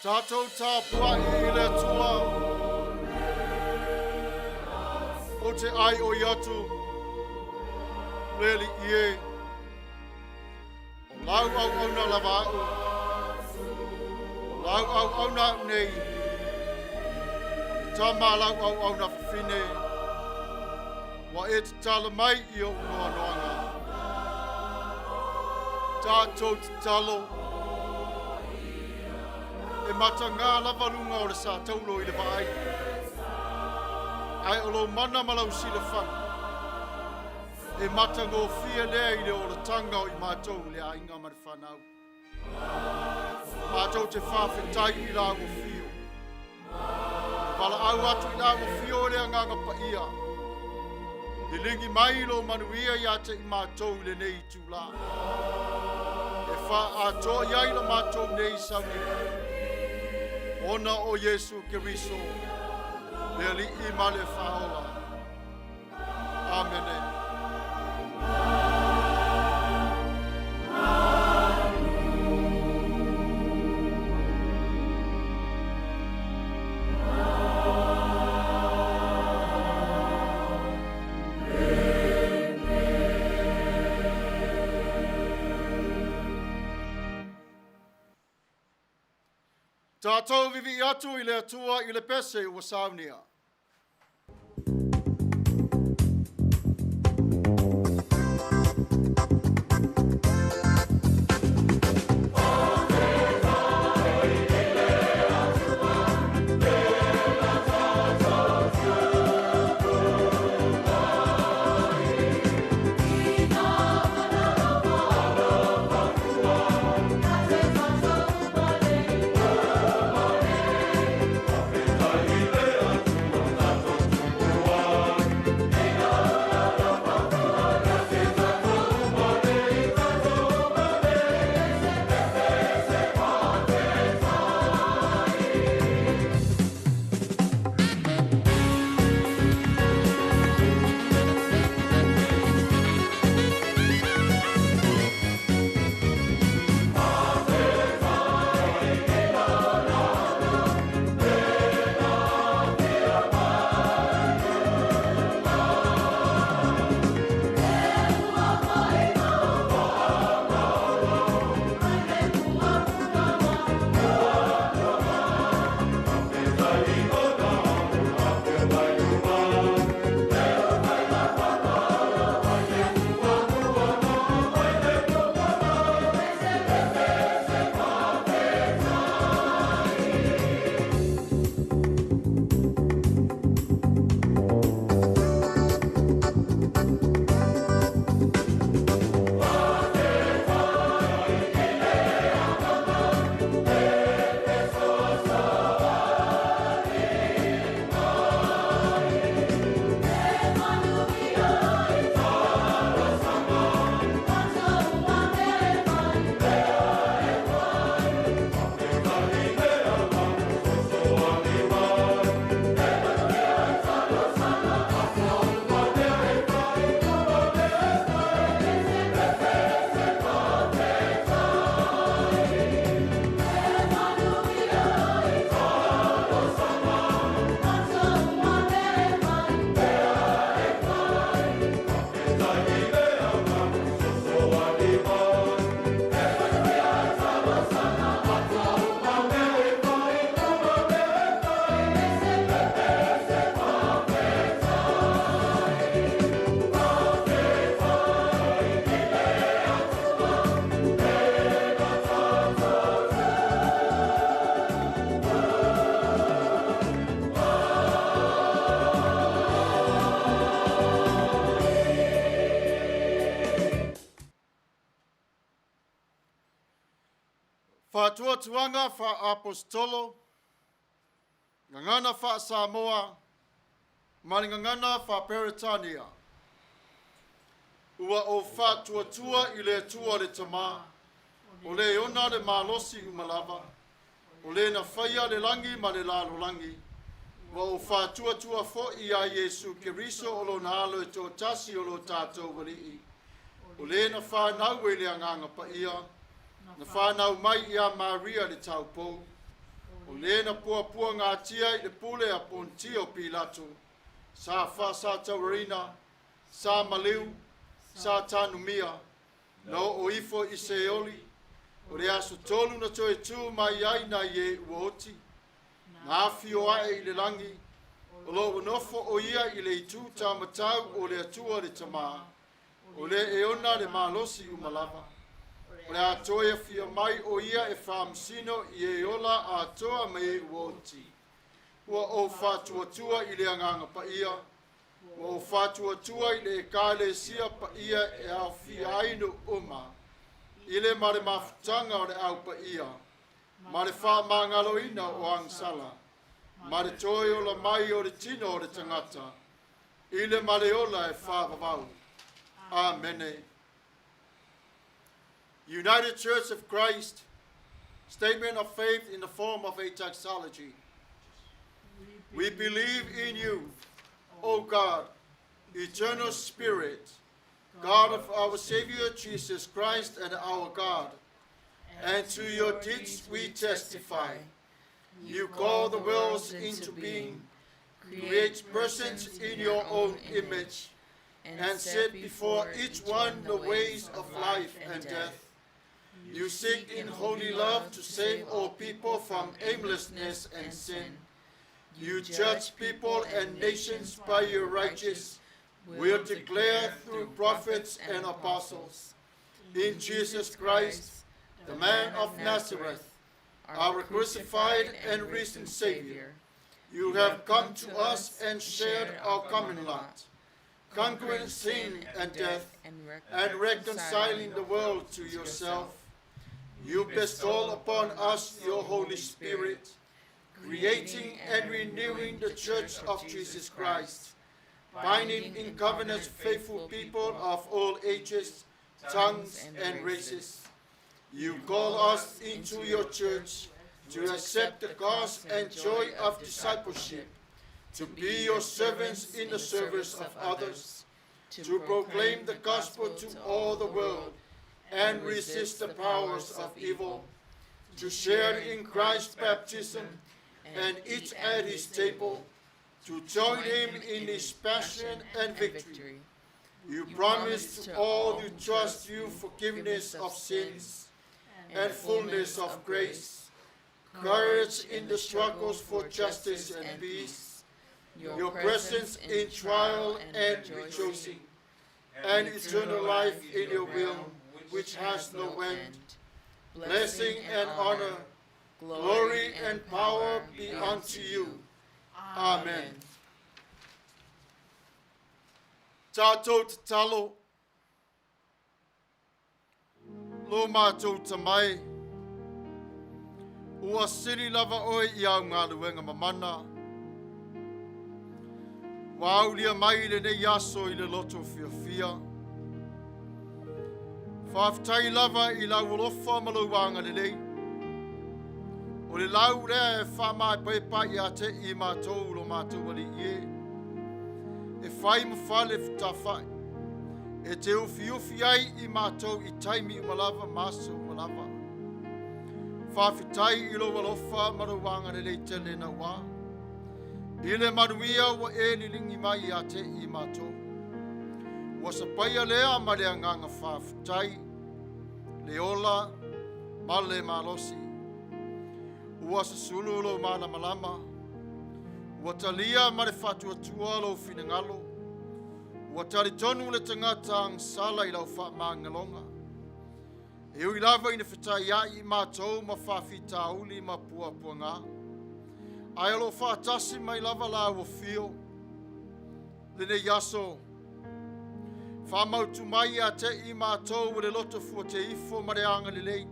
Tatou Tapua'i I le atua. O te ai o iatu. Leli ie. O lau au na lava'u. O lau au na nei. Tama lau au na fine. Wa e te tala mai I o noa noanga. Tatou te talo. E mata ngā lava lunga o le sa taulo I le vai. Ai o lo mana malau sila whang. E mata ngō fia lea I le o le tanga o I mātou le a inga mare whanau. Mātou te whawhetai I la o fio. Pala au atu I la o fio le anganga Paia. Le lingi mai lo Manuia I ate I mātou le nei tūla. E wha atoa iai la mātou nei Sauniga. Ona o Yesu Keriso, le ali'i ma le whaola. Amene. Tatou vivi atu I le atua I le pese ua Sauniga. Whātua tuanga wha apostolo, ngangana wha Samoa, mani ngangana wha Peritania. Ua o whātua tua I le atua le tama, o le ona le malosi umalava, o le na whaia le langi ma le lalo langi, wa o whātua tua fo I a Yesu Keriso o lo nalo E tō tasi o lo tātou wali'i, o le na whānau E le anganga Paia, na whānau mai I a Maria le taupou, O lena pua ngā tia I le pule a pontio Pilato. Sa fa sa taurina, sa maliu, sa tanumia, no o ifo I seoli, o le aso tolu na toe tu mai ai na ye uoti, ngā fio ae I le langi, o lo unofo o ia I le itu ta matau o le atua le tamaa, o le eona le malosi umalava, o le atoia fia mai o ia e whamsino I e ola a atoa me e uoti. Ua o whatuatua I le anganga Paia, ua o whatuatua I le kāle sia Paia e au whiainu uma, I le mare mafutanga o le au Paia, mare whamangaloina o angsala, mare toi o la mai o le tino o le tangata, I le mare ola e whavavau. Amene. United Church of Christ, statement of faith in the form of a taxology. We believe in you, O God, eternal Spirit, God of our Savior Jesus Christ and our God, and to your deeds we testify. You call the worlds into being, create persons in your own image, and set before each one the ways of life and death. You seek in holy love to save all people from aimlessness and sin. You judge people and nations by your righteous will declare through prophets and apostles. In Jesus Christ, the man of Nazareth, our crucified and risen Savior, you have come to us and shared our common lot, conquering sin and death, and reconciling the world to yourself. You bestow upon us your Holy Spirit, creating and renewing the Church of Jesus Christ, binding in covenant faithful people of all ages, tongues, and races. You call us into your church to accept the cause and joy of discipleship, to be your servants in the service of others, to proclaim the gospel to all the world and resist the powers of evil, to share in Christ's baptism and eat at his table, to join him in his passion and victory. You promise to all who trust you forgiveness of sins and fullness of grace, courage in the struggles for justice and peace, your presence in trial and rejoicing, and eternal life in your will, which has no end. Blessing and honor, glory and power be unto you. Amen. Tatou te talo, lo mātou tamai, ua siri lava oe I au ngā luenga mamana, wa aulia mai le nei aso I le loto fia. Whaftai lava I lau olofa maluanga le lei, o le lau rea e whamai paipai a te I mātou lo mātou ali ie, e whai mawhale whtawhai, e te ufi ai I mātou I taimi umalava maso umalava. Whawhitai I lo walofa maruanga le lei tele na wā, I le Manuia wa e lilingi mai a te I mātou. Wa sa paia lea ma lea nganga whawhitai, le ola, ma le malosi. Ua sa sulu lo ma malama, ua talia ma le whatuatua lo finangalo, ua tali tonu le tangata ang sala I lau whamangalonga. E ui lava ina whitai ai mātou ma whawhitauli ma puapua ngā. Ai alo whaatasi mai lava la ua fio, le ne yaso, whamautu mai a te I mātou o le loto fua te ifo ma le anga le lei.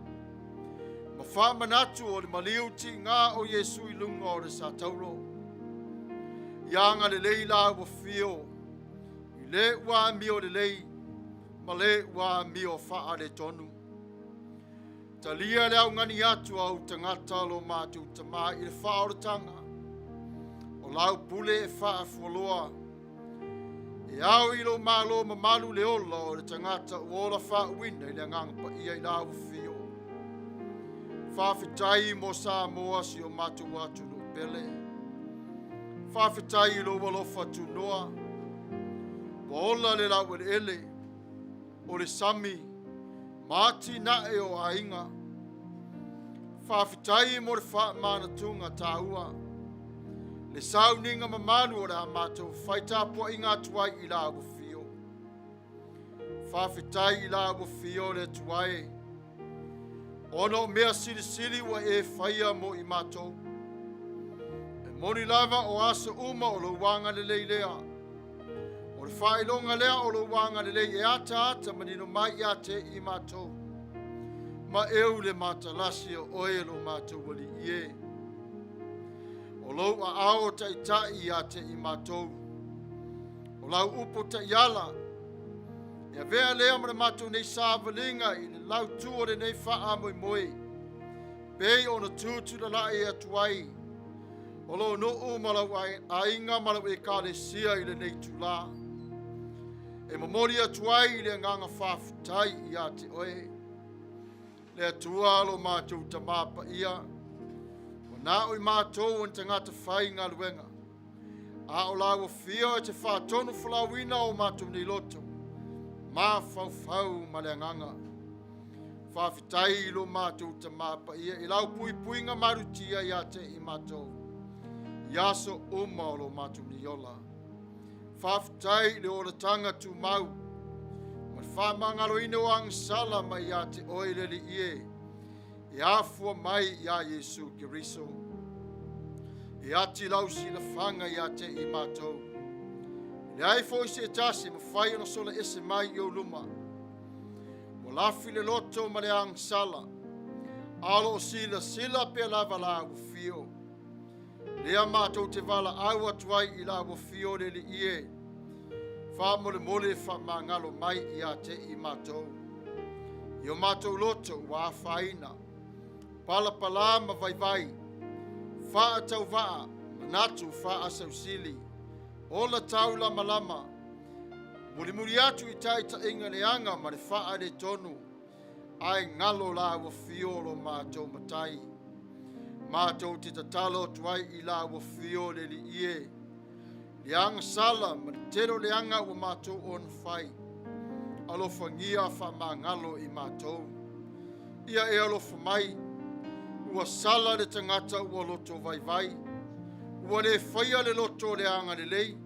Ma Faamanatu o le maliuti ngā o Yesu I lunga o le sa tauro. Ianga le lei la ua fio, I le ua mi o le lei, ma le ua mi o wha le tonu. Talia le au ngani atu au tangata lo mātou tamā I le whaoratanga. O lau pule e wha fualoa. E au I lo malo mamalu le ola o le tangata o ola wha uina I le nganga Paia I lau fio. Whawhitai mo Samoa si o Matau'a tunu pele. Whawhitai lo walofa tunoa. Waola le lau ele. O le sami. Mati na e o ainga. Whawhitai mo le Faamanatuga Tapua'i. Le Sauniga mamanu o le amatou Tapua'i ngā tuai I la agofio. Whawhitai I la agofio le tuai. Ono mea sili wa e whaia mo I mātou. E moni lava o asa uma o lo wanga le leilea. O le whailonga lea o lo wanga le lei e ata manino mai I ate I mātou. Ma eu le matalasi o oe lo mātou wali ie. O lo a ao taitai I ate I mātou. O lau upo ta iala. Ia vea lea mara mātou nei sāwalinga I le lau tuore nei wha moi moi. Pei o na tūtu la lae atuai. O lo no o malau a inga malau e kāle sia I le nei tūlā. E mamori atuai I le nganga whawhitai I ate oe. Le atua lo mātou ta māpa ia. O nā oi mātou on tangata whai ngā luenga. A o lago fio e te whātonu whalawina o mātou nei Lotu. Ma fau ma le nganga. Whawhitai lo mātou ta māpa ia. I lau pui ngā marutia I ate I mātou. Iaso uma o lo mātou ni yola. Whawhitai le o le tanga tu mau. Ma whamangalo ino ang sala mai ate oile li ie. E afua mai ia Yesu Kiriso. E ati lau si la whanga I ate I mātou. Le ai fo I se tasi ma whai ona sola ese mai I o luma. Mo lafi le loto ma le ang sala. Alo o sila pe lava la agu fio. Lea mātou te wala au atuai I la agu fio le li ie. Wha mole wha mangalo mai I ate I mātou. I o mātou loto wa whaina. Pala ma vai. Wha atau waa. Manatu wha asau sili. Ola taula malama. Muri atu I taita inga leanga ma le wha le tonu. Ai ngalo la wa fiolo mātou matai. Mātou te tatalo tuai I la wa fiole li ie. Leanga sala ma le tero leanga wa mātou on fai. Alofangia wha mangalo I mātou. Ia e alofa mai. Ua sala le tangata ua loto vai. Ua le whaia le loto leanga le lei.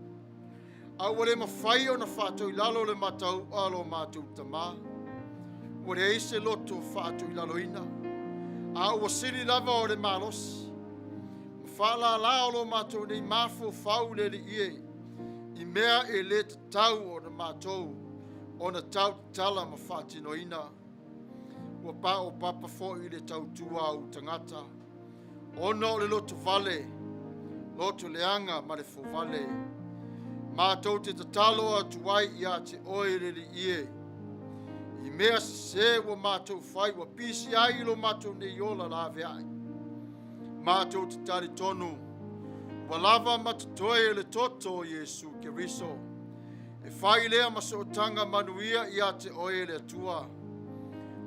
A ua le mawhai o na whātou I lalo le matau alo mātou tamā. Ua le eise loto whātou I lalo ina. A ua sili lava o le malos. Whala la o lo mātou nei mafo whau le li ie. I mea e le tau o na mātou. O na tau tala ma whātino ina. Ua pa o papa fo I le tau tua au tangata. Ono le loto vale. Loto leanga ma le fo vale. Mātou te tatalo atuai I ate oe le li ie. I mea se wa mātou whai wa pisi ai lo mātou ne yola la veai. Mātou te tari tonu. Wa lava matatoe le toto Yesu Kiriso. E whai lea masootanga Manuia I ate oe le atua.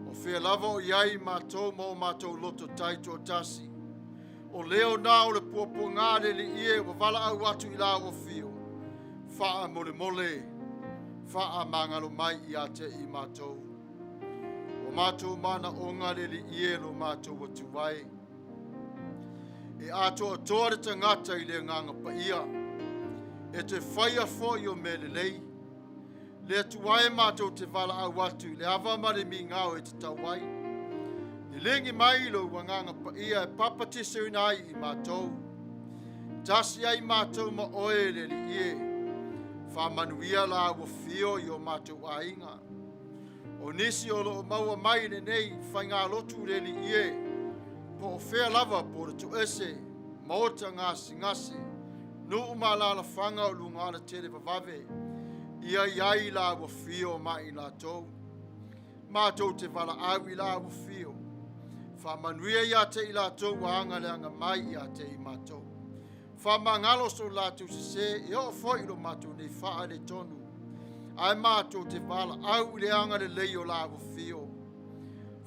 O whea lava o iai mātou mo mātou loto taito tasi. O leo nā o le puapo ngāre li ie wa wala au atu I la o fio. Wha mole. Wha mangalo mai I ate I mātou. O mātou mana o ngāre li ie lo mātou watu vai. E ato atoa le tangata I le nganga Paia. E te whaia fo I o melelei. Le atuai mātou te wala au atu. Le awa mare mi ngao e te tauai. I lengi mai lo wanganga Paia e papatise unai I mātou. Tasi ai mātou ma oe le li ie. Manuia la wa fio I o mātou ainga. O nisi o lo maua mai le nei whainga lotu le li ie. Po o whea lava po le tu ese. Maota ngasi. Nu umala la whanga o lungana tere vavave. Ia iai la wa fio mai la tou. Mātou te wala au I la wa fio. Manuia ia te I la tou wanga leanga mai ia te I mātou. Whamangalo so lātou se e o foi lo mātou nei wha le tonu. Ai mātou te wala au I le anga le lei o la wa fio.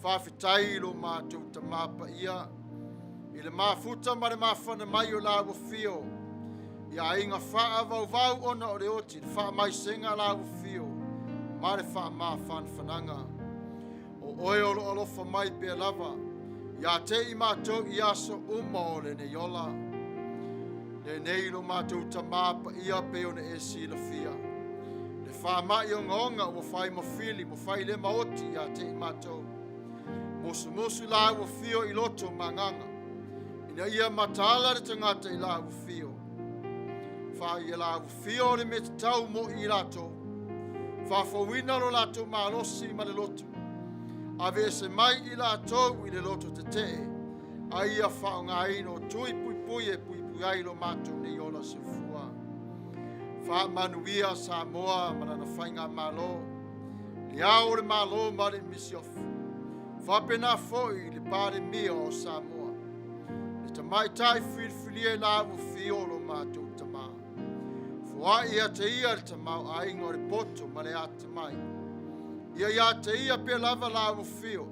whawhitai lo mātou tamā Paia. I le Mafuta ma le mawhana mai o la wafio. Ia inga wha vau ona o le oti, le wha mai senga la wafio. Ma le wha ma whananga. O oe o lo alofa mai pe lava. Ia te I mātou I aso o le ne yola. Le nei lo mātou tamā Paia pe o ne e si la fia. Le wha mai o ngonga o whai mawhili, mo whai le maoti ia te I mātou. Mosu la wafio I loto manganga. Ina ia matala le tangata I la wafio. Wha ia la wafio le me tau mo I lato. Wha whawina lo lato malosi ma le lotu. Ave se mai I lato I le loto te te. A ia wha ngā ino tui pui ai lo mato ni ola se fua. Wha Manuia Samoa manana whainga malo. Ni ao le malo ma le misiofu. Wha pena foi le pare mia o Samoa. Mai tai filie la wafio lo mātou tamā. Fua ia te ia le tamau a ingo le poto ma le ata mai. Ia te ia pe lava la wafio.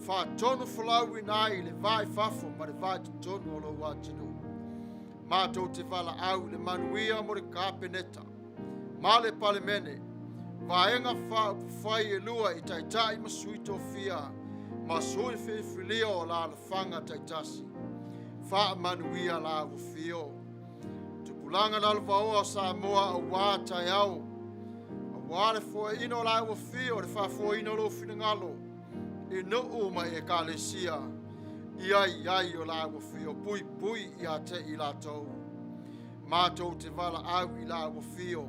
Wha tonu whalau inai le vai fafo ma le vai tonu o lo watinu. Mātou te wala au le Manuia mo le kāpeneta. Ma le palemene. Vaenga wha upufai e lua I taitai ma suito fia. Ma sui filia o la whanga taitasi. Manuia la wafio. Tupulanga la lwaoa Samoa a wā tai au. A wā le fua ino la wafio, le wha fua ino lo finangalo. E no uma e kālesia. Iai o la wafio, pui ia te I latou. Mātou te wala au I la wafio.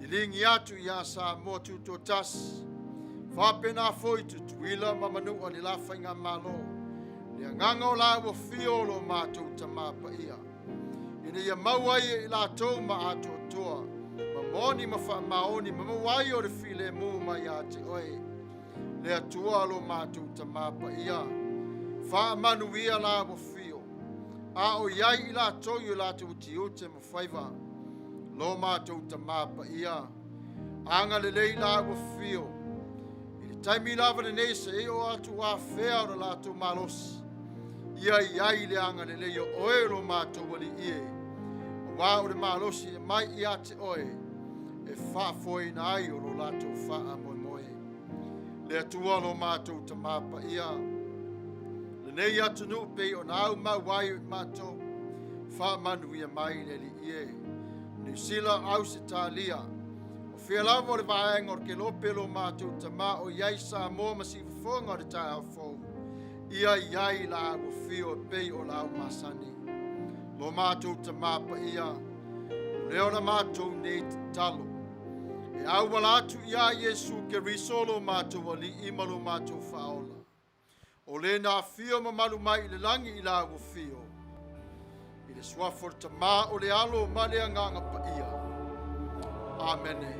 I lingi atu ia Samoa tuto tas. Whapena foi tutuila ma Manu'a ni la whainga malo. Ia nganga o la wafio lo mātou tamā Paia. Ina ia mauai I lātou ma ato toa. Ma moni ma wha maoni ma mawai o le file mu mai a te oe. Le atua lo mātou tamā Paia. Wha Manuia la wafio. A o iai I lātou I lātou tiute ma whaiva. Lo mātou tamā Paia. Anga le lei la wafio. I le taimi lava le nei se o atu a whea o lātou malosi. Iai le anga le leo oe lo mātou wali ie. O wā o le malosi e mai I ate oe. E wha foi na ai o lo lato wha a moe. Le atua lo mātou tamā Paia. Le nei atu nu pe o na au mawai o mātou. Wha Manuia mai le li ie. New Zealand au se tālia. O whia lava o le vaenga o ke lope lo mātou tamā o iai Samoa masi whafonga o le tai au fau. Iai la wafio pei o lau masani. Lo mātou tamā Paia. Leo na mātou nei te talo. E au walatu ia Yesu ke risolo mātou ali ima lo mātou whaola. O le nā fio ma malu mai le langi I la wafio. I le swafor tamā o le alo ma le anganga Paia. Amene.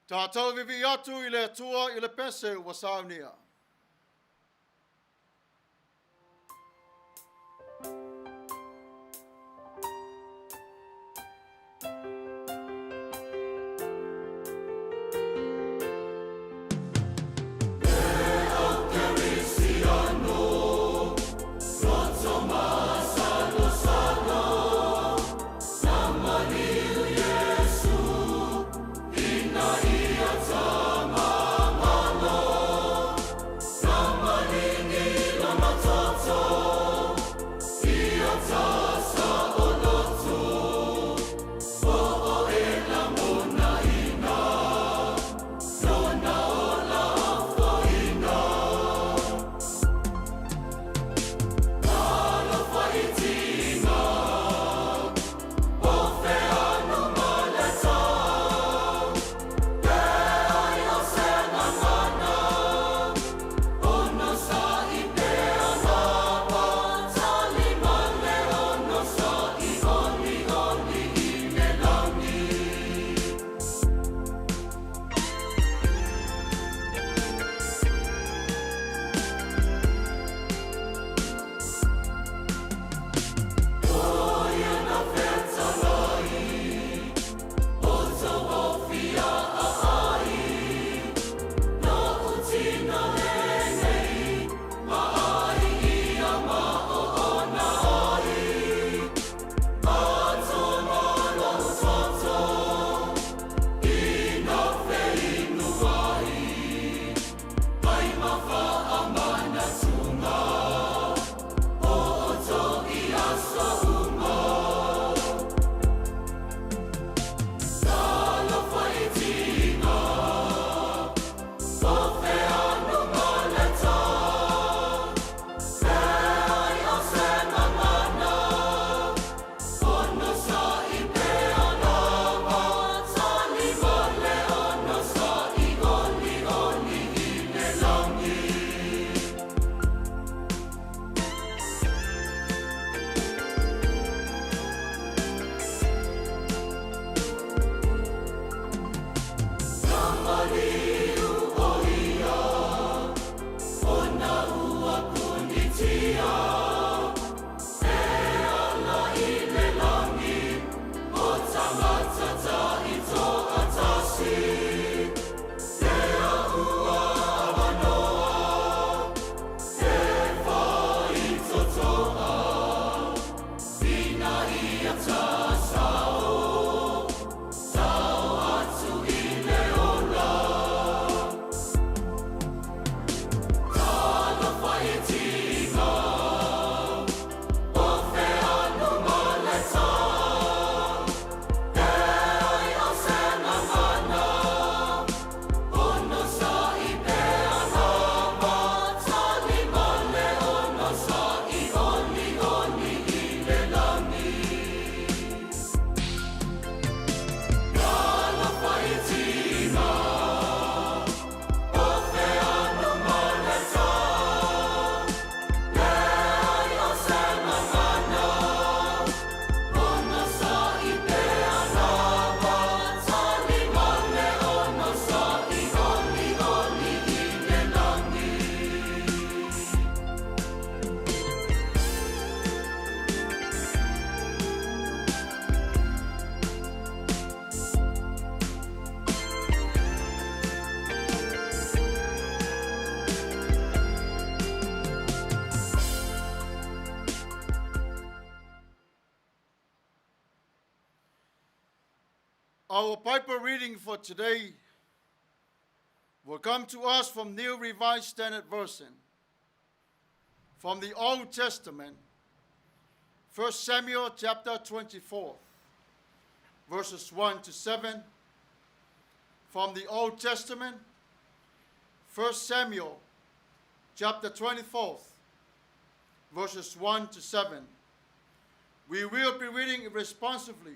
Tatou vivi atu I le atua I le pese ua Sauniga. Our Bible reading for today will come to us from New Revised Standard Version, from the Old Testament, 1 Samuel chapter 24, verses 1 to 7. From the Old Testament, 1 Samuel chapter 24, verses 1 to 7. We will be reading responsively.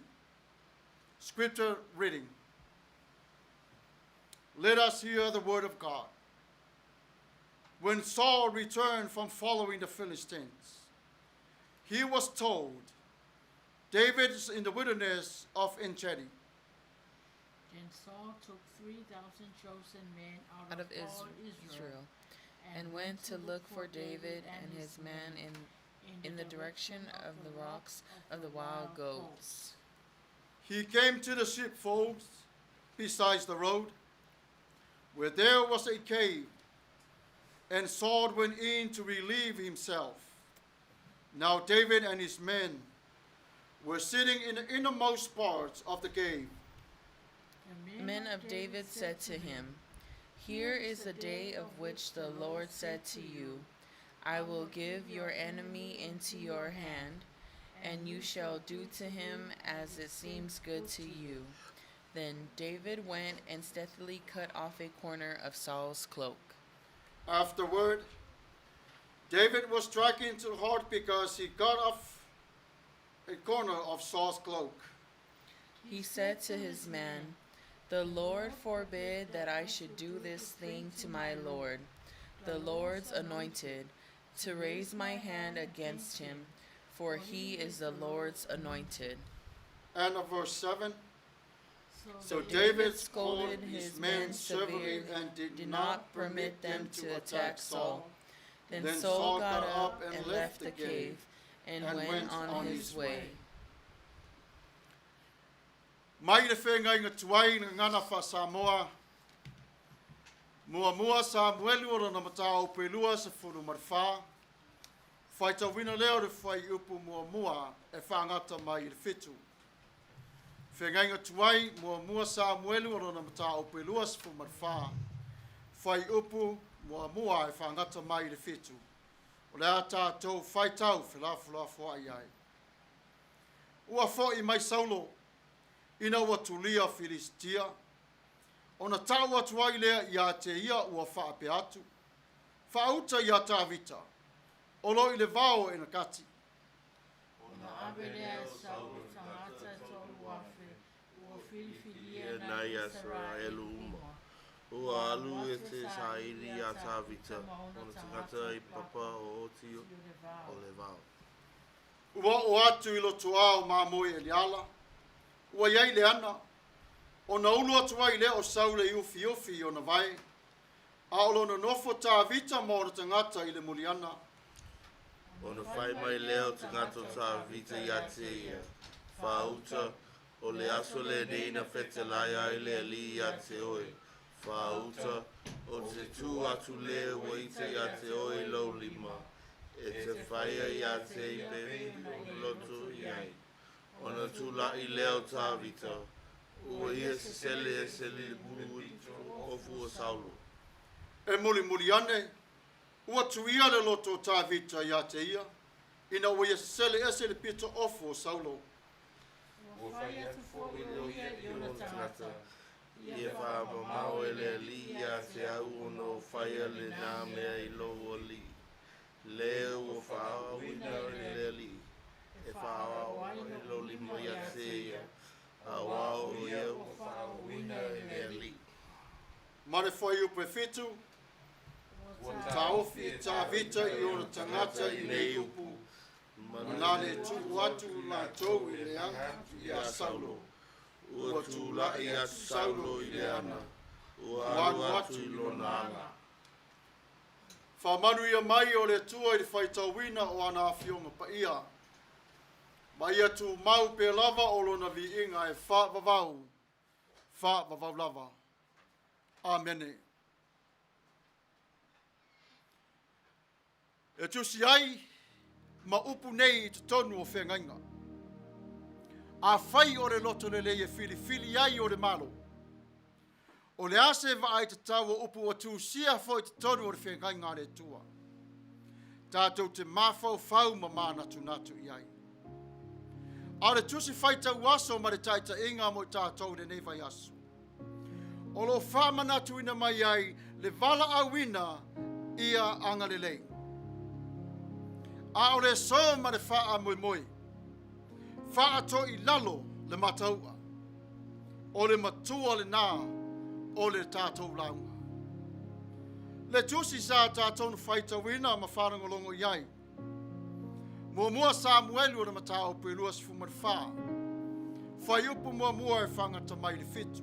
Scripture reading. Let us hear the word of God. When Saul returned from following the Philistines, he was told, David is in the wilderness of En-Gedi. Then Saul took 3,000 chosen men out of all Israel and went to look for David and his men in the direction of the rocks of the wild goats. He came to the sheepfolds beside the road, where there was a cave, and Saul went in to relieve himself. Now David and his men were sitting in the innermost parts of the cave. The men of David said to him, Here is the day of which the Lord said to you, I will give your enemy into your hand, and you shall do to him as it seems good to you. Then David went and stealthily cut off a corner of Saul's cloak. Afterward, David was stricken to the heart because he cut off a corner of Saul's cloak. He said to his man, The Lord forbid that I should do this thing to my Lord, the Lord's anointed, to raise my hand against him, for he is the Lord's anointed. And of verse 7. So David scolded his men severely and did not permit them to attack Saul. Then Saul got up and left the cave and went on his way. Mai le whenga inga tuai ngana wha Samoa. Mua Samuelu o na Matau'a pelua se furu marwha. Faitau wina leo le whai upu mua e whangata mai le whitu. Whenga inga tuai mua Samuelu o na Matau'a pelua se furu marwha. Whai upu mua e whangata mai le whitu. O le a Tatou Faitau whilafu ai ai. Ua fo I mai saulo. Ina wa tulia Filistia, ona tau atu ai lea ia te ia ua whaape atu. Whauta ia tāwita, olo I le vao e na kati. Ona abelea Saulu tangata tolu wafe, ua filifilia na Israelu uma. Ua alu e te sairi ia tāwita, ona tagata I papa o otio o le vao. Ua o atu I lotu au māmoe e liala. Ua iai le ana, o na ulu atu ai lea o saule I ufi o na vai, a olo na nofo tā vita mo na tangata I le muliana. O na whai mai leo tagata tā vita ia te ia, whauta o le aso le neina whetelaia I le ali ia te oe, whauta o te tū atu le waita ia te oe lau lima, e te whaia ia te ipe o Lotu iai. Ona tula I leo tāwita, ua ia se sele buru o fu o Saulu. E muli ane, ua tuia le loto tāwita ia te ia, ina ua ia se le pita ofu o Saulo. Ua whai atu fo I leo I o tagata, ia whaamamao e le li ia te au ono whaia le nā mea I lo o li. Leo ua whaawina le li. E whaawa I lo limo ia te ia, a wao ia o whaawina e li. Mare whai upe whitu, tā ofi e tā vita I ona tangata I nei upu, manane tu atu la tau I le anga I a Saulo. Ua tūla I atu Saulo I le ana, ua alu atu I lona anga. Manuia mai o le tua I le Faitau wina o ana awhionga Paia. Maia tu mau pe lava o lona vi inga e wha lava. Amene. E tusi ai, ma upu nei I te tonu o whengainga. A fai o le loto le le fili ai o le malo. O le ase va ai te tawa upu o Tusia foi te tonu o le whengai ngā le tua. Tatou te mafau fau ma Manatu i ai. A le Tusi Faitau aso ma le taita inga mo tatou le nevai aso. O lo Faamanatu ina mai ai le vala awina ia anga le lei. A o le so ma le faa moi. Faa to i lalo le Matau'a. O le matua le nā o le tatou launga. Le Tusi sa tatou na Faitau ina ma whanangolongo iai. Mua Samuelu o le Matau'a pe lua sifu faa. Fai upu mua e whangata mai le fitu.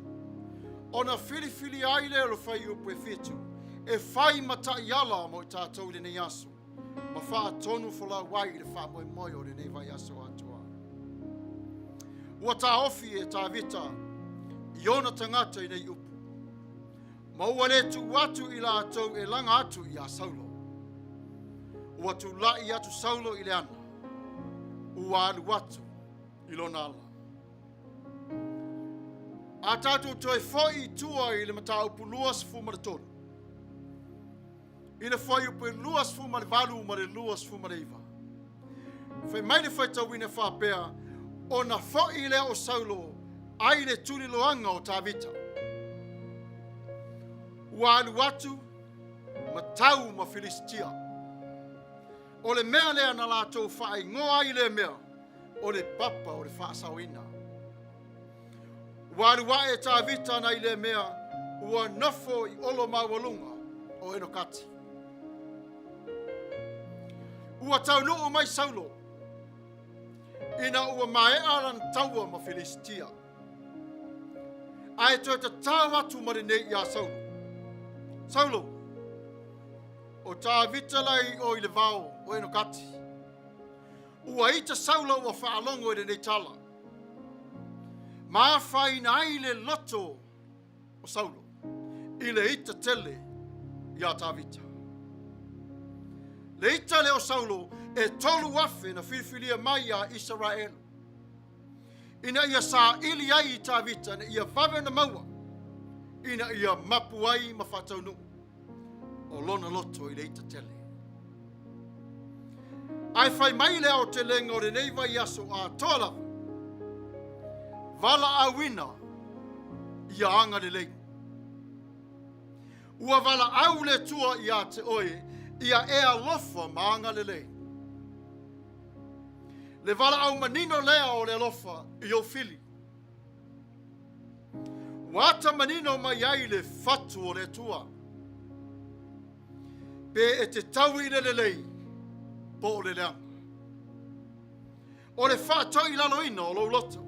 O na fili ai le o fai upu e fitu. E fai matai ala mo tatou le nei aso. Ma wha tonu fola wai le wha moi o le nei vai aso atua. Ua ta ofi e ta vita. I ona tangata I nei upu. Ma ua le tu watu I la atou e langa atu I a saulo. Ua tu lai atu saulo I le ana. Ua alu watu I lona ala. A tātou toi foi tua I le matau puluas fuma le tonu. I le foi upe luas fuma le valu ma le luas fuma le iwa. Fai mai le Faitau ina whapea o na foi le o saulo ai le tuli loanga o tāvita. Ua alu watu matau ma Filistia. O le mea lea na lātou whaai ngoa I le mea o le papa o le whaasawina. Ua alu wae tāvita na I le mea ua nofo I olo mawalunga o enokati. Ua tau nuu mai saulo. Ina ua mae alan taua ma Filistia. Ai toi ta tau atu mare nei ia saulo. Saulo. O tā vita lai o I le vao o enokati. Ua ita saulo ua whaalongo I le nei tala. Ma whai na ai le loto o saulo. I le ita tele ia tā vita. Le ita le o saulo e tolu wafe na whiwhilia Maia Israel. Ina ia sa ili ai I tā vita na ia wawe na maua. Ina ia mapu ai ma whatau nu. O lona loto I le ita tele. Ai whai mai lea o te lenga o le neiva I aso a tola. Vala awina ia anga le lei. Ua vala au le tua ia te oe. Ia e alofa maanga le lei. Le vala au manino lea o le alofa I o fili. Wata manino mai ai le fatu o le tua. Pe e te tau I le lei po o le leanga. O le whatoi laloina o lo loto.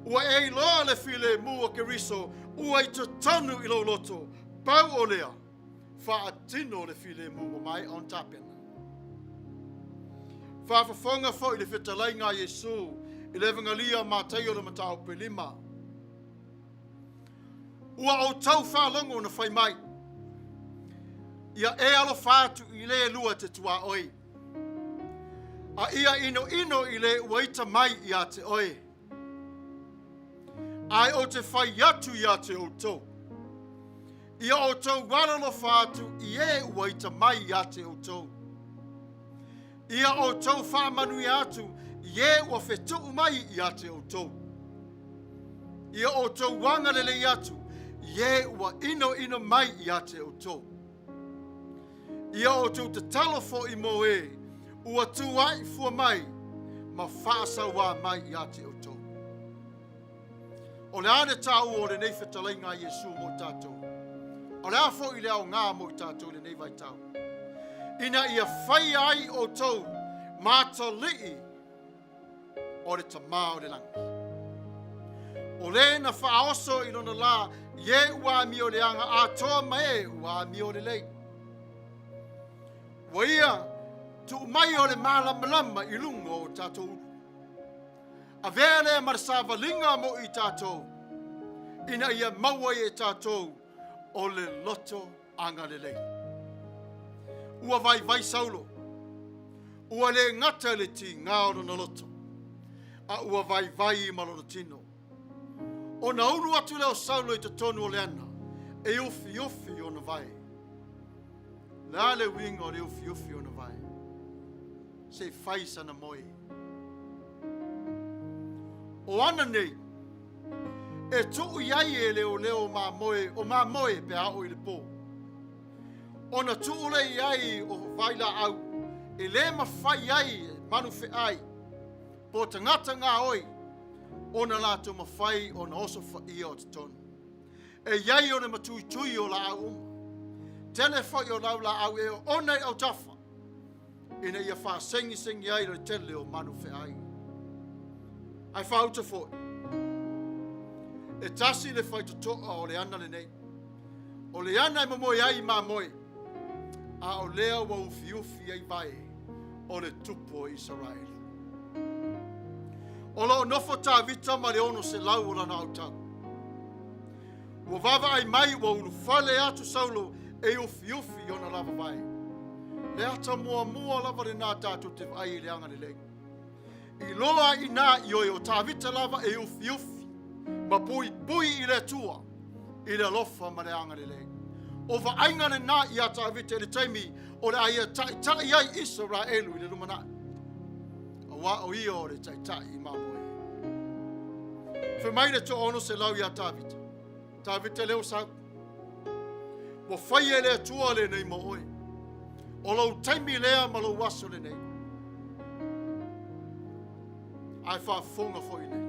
Ua e loa le file mua ke riso. Ua I te tonu I lo loto. Pau o lea. Whaatino le file mua mai on tapena. Whaafafonga fo I le whetalai ngā Yesu. I le vangalia mātai o le matau pe lima. Ua o tau whaalongo na whai mai. Ia e alo whaatu I le lua te tua oi. A ia ino I le waita mai I a te oi. Ai o te whai atu I a te o tau. Ia o tau waralo whaatu I e waita mai I a te o tau. Ia o tau Manuia atu I e ua whetu mai I a te o tau. Ia o tau wanga lele atu I e ua ino mai I a te o tau. Ia o tau te talofo I mo e ua tuai fua mai ma whaasa wā mai I a te o tau. O le ane tau o le nei whetalai ngā Yesu mo tātou. O le afo I leo ngā mo tātou le nei vai tau. Ina ia whai ai o tau māta lii o le tamā o le langi. O le na whaoso I lona la ye ua mi o le anga a toa mai ua mi o le lei. Wa ia tu mai o le malama I lungo o tātou. A vele marasava linga mo I tātou. Ina ia maua I tātou o le loto anga le lei. Ua vai saulo. Ua le ngata le ti ngā ora na loto. a ua vai ma lona tino. O na ulu atu leo saulo I te tonu o leana, e ufi o na vai. Lea le winga o le ufi o na vai. Se fai sana moi. O ana nei, e tuu iai e leo ma moe pe a o I le po. O na tuu le iai o vaila au, e le ma fai ai manu fe ai, po tangata ngā oi, o na lato ma fai o na oso fai o te tonu. E iai o na matui o la au tele fai o lau la au e o nei au tafa, ina ia wha sengi ai le tele o manu fe ai. Ai whauta fo. E tasi le whai toa o le ana le nei. O le ana e mamoi ai ma moi. A o lea wa ufi ai vai. O le tupo o Israel. O lo nofo ta vita ma le ono se lau o lana au tau. Wa vava ai mai wa ulu fale atu saulo e ufi o na lava vai. Le ata mua lava le nā tātou te vai le anga le lei. I loa I nā I oi o tāwita lava e ufi. Ma pui I le tua. I le lofa ma le anga le lei. O va ainga le nā I a tāwita le taimi o le aia tai ai Israelu I le lumana. A wā o ia o le tai I mamoe. Fe mai le to ono se lau I a tāwita. Tāwita leo sau. Wa fai e le tua le nei mo oi. O lau taimi lea ma lau waso le nei. Ai whafonga foi nei.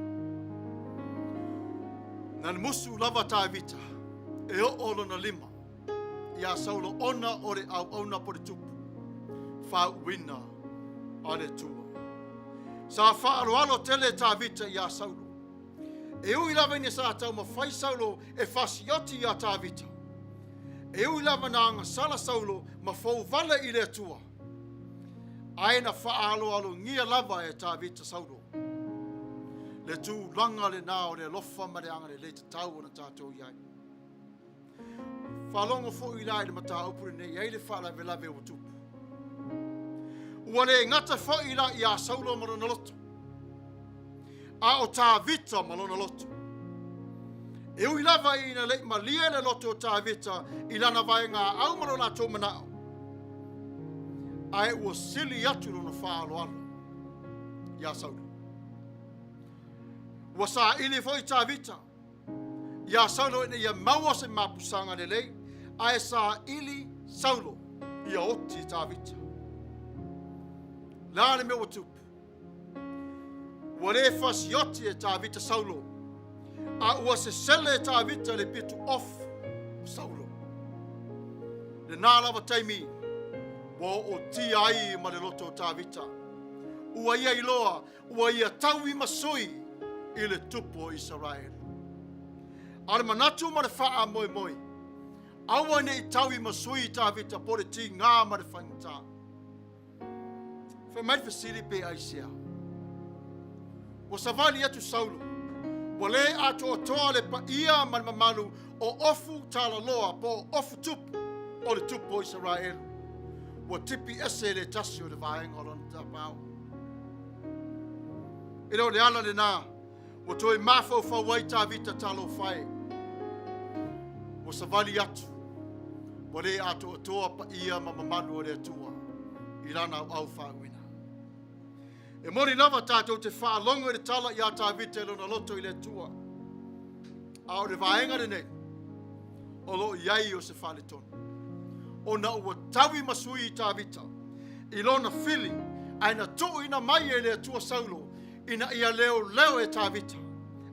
Nan musu lava tāwita. E o na lima. Ia saulo ona o re au ona po le tupu. Wha wina a le tua. Sa wha alo tele tāwita ia saulo. E ui lava ina sa tau ma whai saulo e whasioti ia tāwita. E ui lava na anga sala saulo ma fau vala I le tua. Aina wha alo ngia lava e tāwita saulo. Le tū langa le nā o le lofa ma le anga le te tau o na tātou iai. Whalongo fo I lai le Matau'a nei, ei le whaalawe lawe o tupu. Ua le ngata fo I lai I a saulo marona loto. A o tā vita marona loto. E ui lava I na le ma lia le loto o tā vita I lana vai ngā au marona tō manao. A e ua sili atu no na whaalo alo. Ia saulo. Ua sa ili fo I tā vita. Ia saulo ina ia maua se mapusanga le lei. A e sa ili saulo ia oti tā vita. Lāne me o tupu. Ua le fasioti e tā vita saulo. A ua se sele e tā vita le pitu off saulo. Le nā lava taimi. Ua o ti ai ma le loto tā vita. Ua ia iloa. Ua ia tau I masui I le tupu o Israel. Ale manatu ma le wha moi. Awa ne I tau I masui tā vita po le ti ngā ma le whaingata. Wha mai whasiri pe aisia. Wa savali atu saulo. Wa le ato o toa le paia ma le mamalu o ofu tala loa po ofu tupu o le tupu o Israel. Wa tipi ese le tasi o le vaenga o lona Tapua'i. Ilo le ala le nā. Wa toi mafau whawai tā vita talo whai. Wa savali atu. Wa le ato o toa paia ma mamalu o le atua. I lana au whawina. E mori lava tātou te whaalongo e tala I a tā vita lona loto I le atua. A o le vaenga le nei. O lo iai o se whale tonu. O na ua tawi masui I tā vita. I lona fili. Aina tō ina mai e le atua saulo. Ina ia leo e tā vita.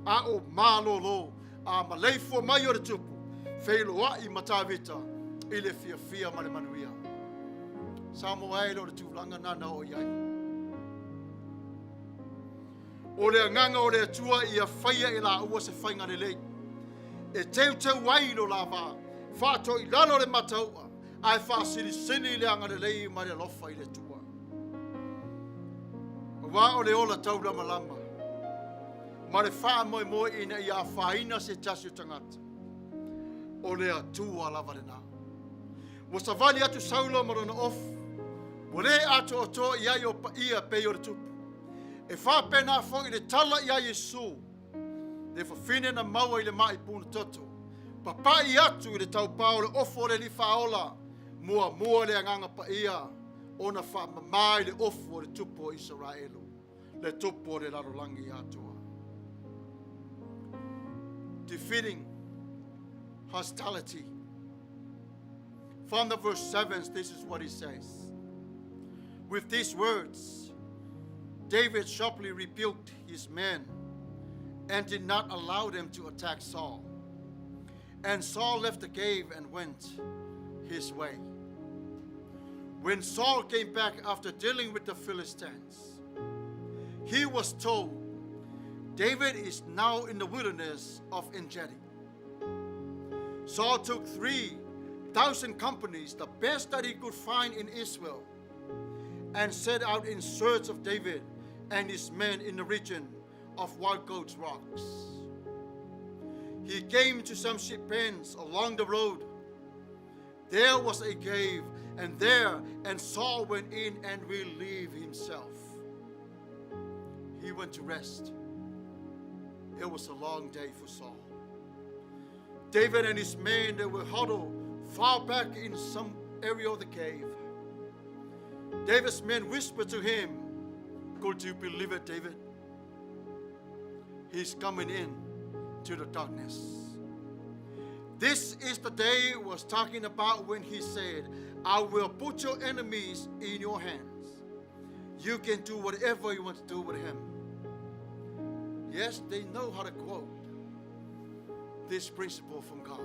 A o mālolo. A maleifua mai o le tupu. Whailoa I ma tā vita. I le fia ma le Manuia. Samuelu o le tūlanga nana o iai. O le nganga o le atua ia whaia I la ua se whainga le lei. E teu wailo la wā. Whāto I lalo le Matau'a. Ai whāsini le anga le lei ma le lofa I le tua. Wā o le ola tau lama lama. Ma le wha moi ina ia whaina se tasi o tangata. O le atua lava le nā. Wa savali atu saulo marona off. Wa le ato o toa ia I o paia pei o le tupu. E whapena whongi le tala ia Yesu. Le whawhine na maua i le mai puna toto. Papai atu i le taupau le ofo le li whaola. Mua le anganga paia. Ona whamamai le ofo le tupo Israelu. Le tupo le larolangi atua. Defeating hostility. From the verse 7, this is what he says. With these words, David sharply rebuked his men and did not allow them to attack Saul. And Saul left the cave and went his way. When Saul came back after dealing with the Philistines, he was told, David is now in the wilderness of En-Gedi. Saul took 3,000 companies, the best that he could find in Israel, and set out in search of David and his men in the region of Wild Goats Rocks. He came to some sheep pens along the road. There was a cave, and Saul went in and relieved himself. He went to rest. It was a long day for Saul. David and his men, they were huddled far back in some area of the cave. David's men whispered to him, could you believe it, David? He's coming in to the darkness. This is the day he was talking about when he said, I will put your enemies in your hands. You can do whatever you want to do with him. Yes, they know how to quote this principle from God.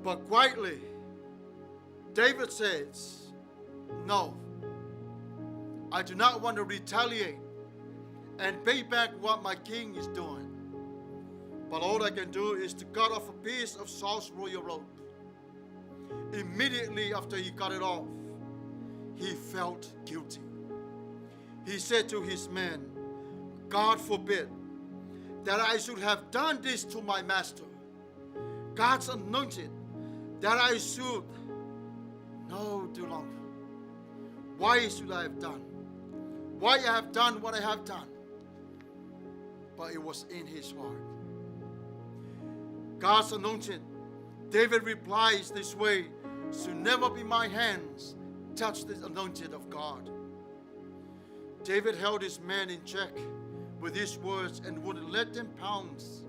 But quietly, David says, no, I do not want to retaliate and pay back what my king is doing. But all I can do is to cut off a piece of Saul's royal robe. Immediately after he cut it off, he felt guilty. He said to his men, God forbid that I should have done this to my master, God's anointed, that I should do longer. Why should I have done? Why I have done what I have done? But it was in his heart. God's anointed, David replies this way, should never be my hands touch the anointed of God. David held his men in check with these words and wouldn't let them pounce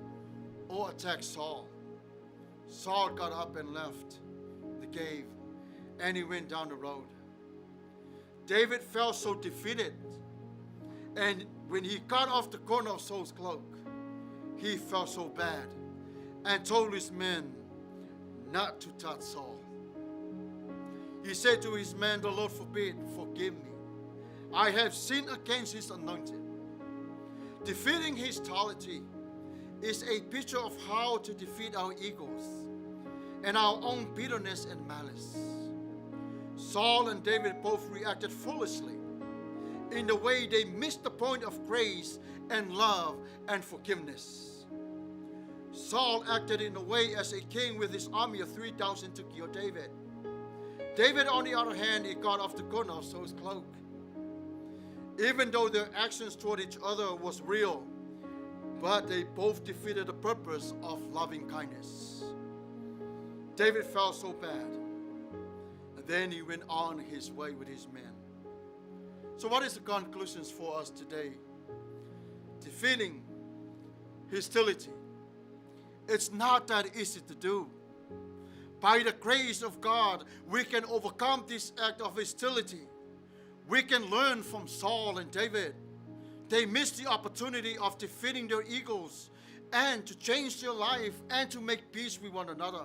or attack Saul. Saul got up and left the cave, and he went down the road. David felt so defeated, and when he cut off the corner of Saul's cloak, he felt so bad and told his men not to touch Saul. He said to his men, the Lord forbid, forgive me. I have sinned against his anointed. Defeating his hostility is a picture of how to defeat our egos and our own bitterness and malice. Saul and David both reacted foolishly in the way they missed the point of grace and love and forgiveness. Saul acted in a way as a king with his army of 3,000 to kill David. David, on the other hand, he cut off the corner of Saul's cloak. Even though their actions toward each other was real, but they both defeated the purpose of loving kindness. David felt so bad, and then he went on his way with his men. So what is the conclusions for us today? Defeating hostility. It's not that easy to do. By the grace of God, we can overcome this act of hostility. We can learn from Saul and David. They missed the opportunity of defeating their egos and to change their life and to make peace with one another.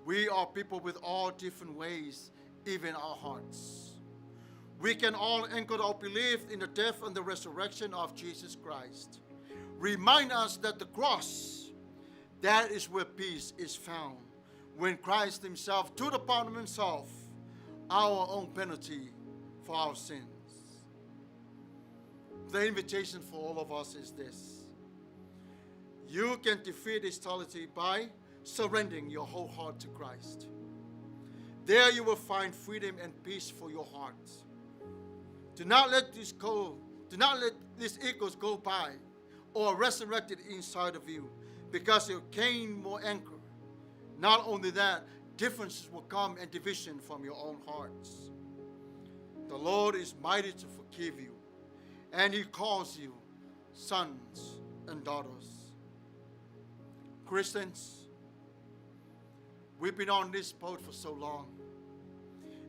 We are people with all different ways, even our hearts. We can all anchor our belief in the death and the resurrection of Jesus Christ. Remind us that the cross, that is where peace is found. When Christ himself took upon himself our own penalty for our sins. The invitation for all of us is this. You can defeat hostility by surrendering your whole heart to Christ. There you will find freedom and peace for your heart. Do not let this go. Do not let these eagles go by or resurrected inside of you, because you gain more anchor. Not only that, differences will come and division from your own hearts. The Lord is mighty to forgive you, and He calls you sons and daughters. Christians, we've been on this boat for so long.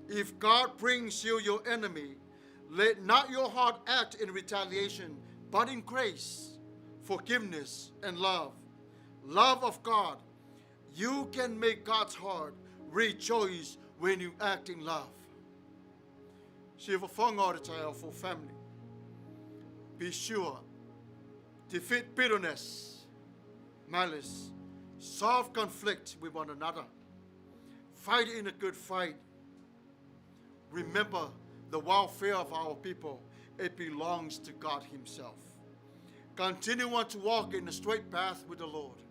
If God brings you your enemy, let not your heart act in retaliation, but in grace, forgiveness, and love. Love of God. You can make God's heart rejoice when you act in love. See for for family. Be sure. Defeat bitterness, malice, solve conflict with one another. Fight in a good fight. Remember the welfare of our people. It belongs to God Himself. Continue on to walk in the straight path with the Lord.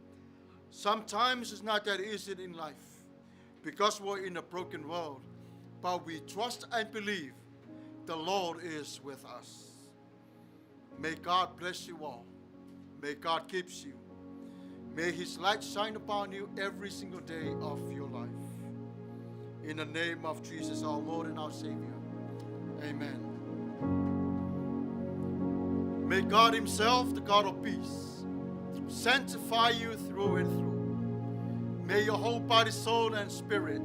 Sometimes it's not that easy in life because we're in a broken world, but we trust and believe the Lord is with us. May God bless you all. May God keep you. May His light shine upon you every single day of your life. In the name of Jesus, our Lord and our Savior. Amen. May God Himself, the God of peace, sanctify you through and through. May your whole body, soul, and spirit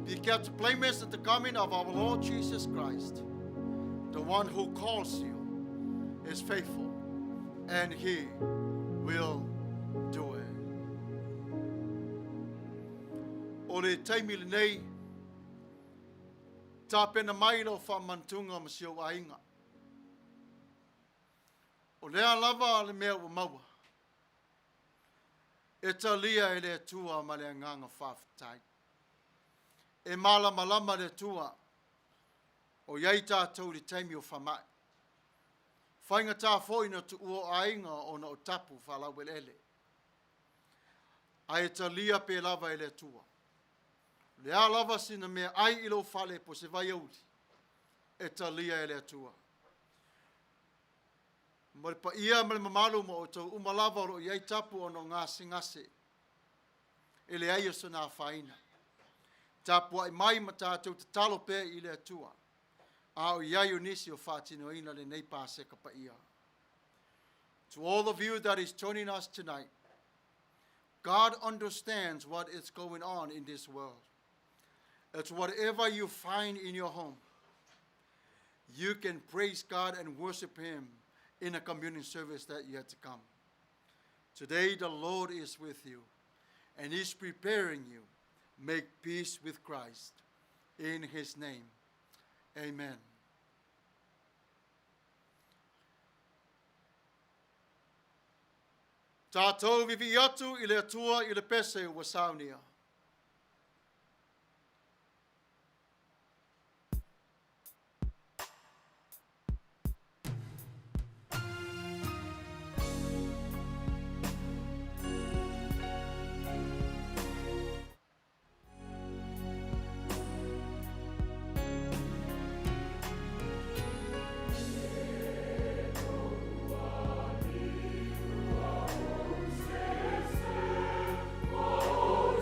be kept blameless at the coming of our Lord Jesus Christ. The one who calls you is faithful, and He will do it. Ole taimi nei tapena mailo Faamanatuga masio ainga. O lea lava le mea ua maua. E talia e le tua ma le nganga whawhitai. E malama le tua o iai tātou li taimi o whamai. Whainga tā whoina tu ua ainga o na o tapu whalawelele. A e talia pe lava e le tua. Lea lava sina mea ai ilo whale po se vai auli. E talia e le tua. Mare Paia male mamalu mo o tau umalava ro iai tapu o no ngase. Ele ai o sona whaina. Tapua'i mai ma tātou te talo pe i le atua. A o iai o nisi o whātino ina le nei pāseka Paia. To all of you that is joining us tonight, God understands what is going on in this world. It's whatever you find in your home. You can praise God and worship Him in a communion service that yet to come. Today the Lord is with you and He's preparing you. Make peace with Christ. In His name, amen. Tatou vivi atu i le atua i le pese ua Sauniga. Oh,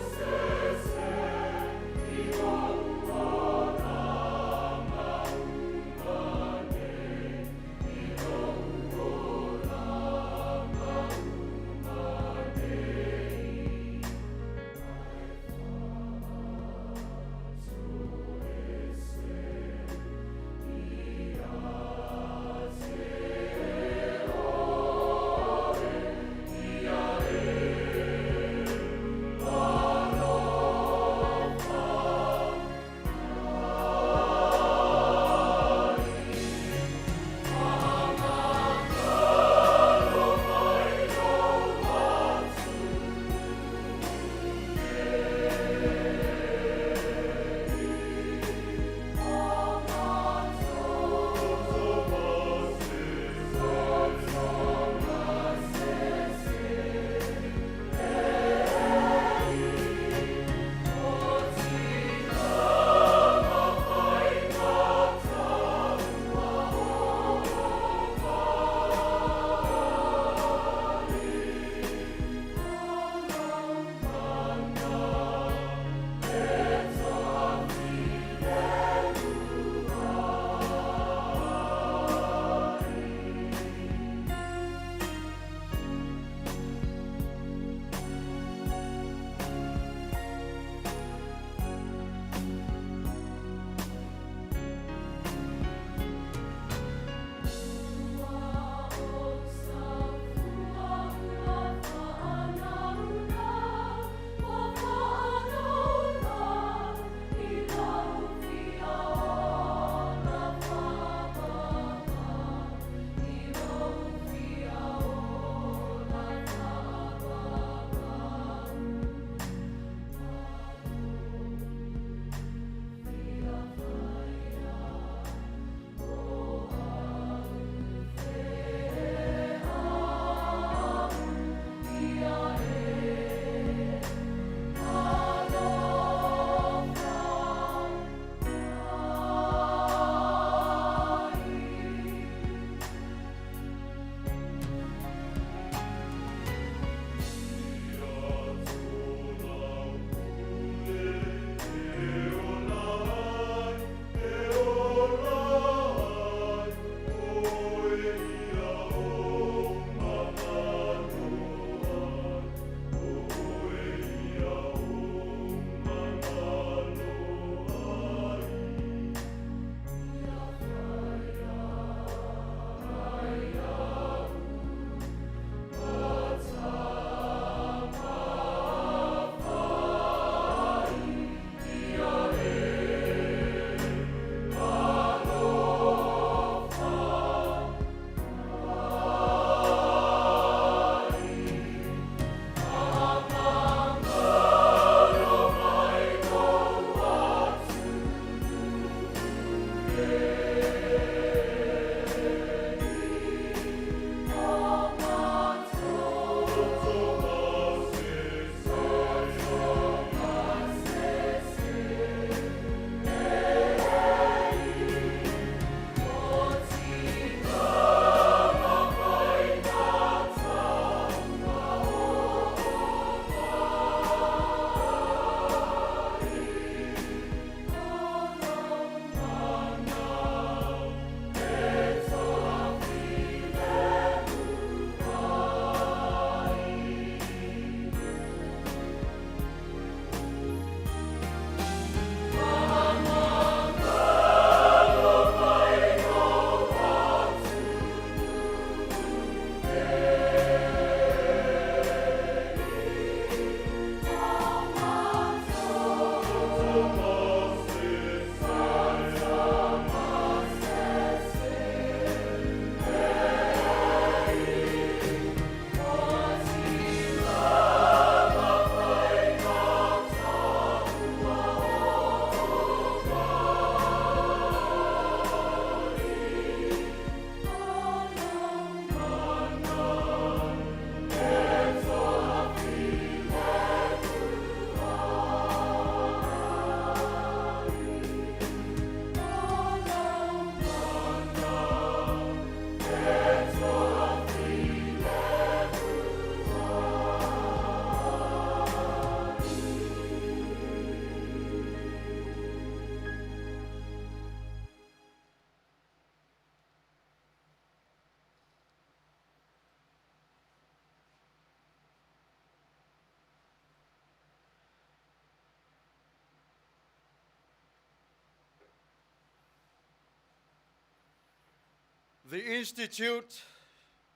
the Institute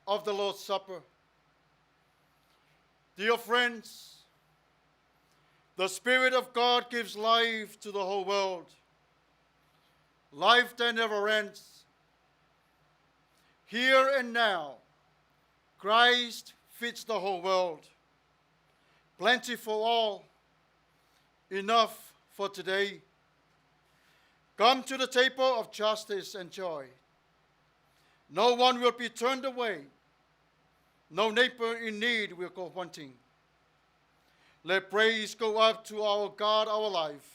of the Lord's Supper. Dear friends, the Spirit of God gives life to the whole world, life that never ends. Here and now, Christ fits the whole world, plenty for all, enough for today. Come to the table of justice and joy. No one will be turned away. No neighbor in need will go wanting. Let praise go up to our God, our life,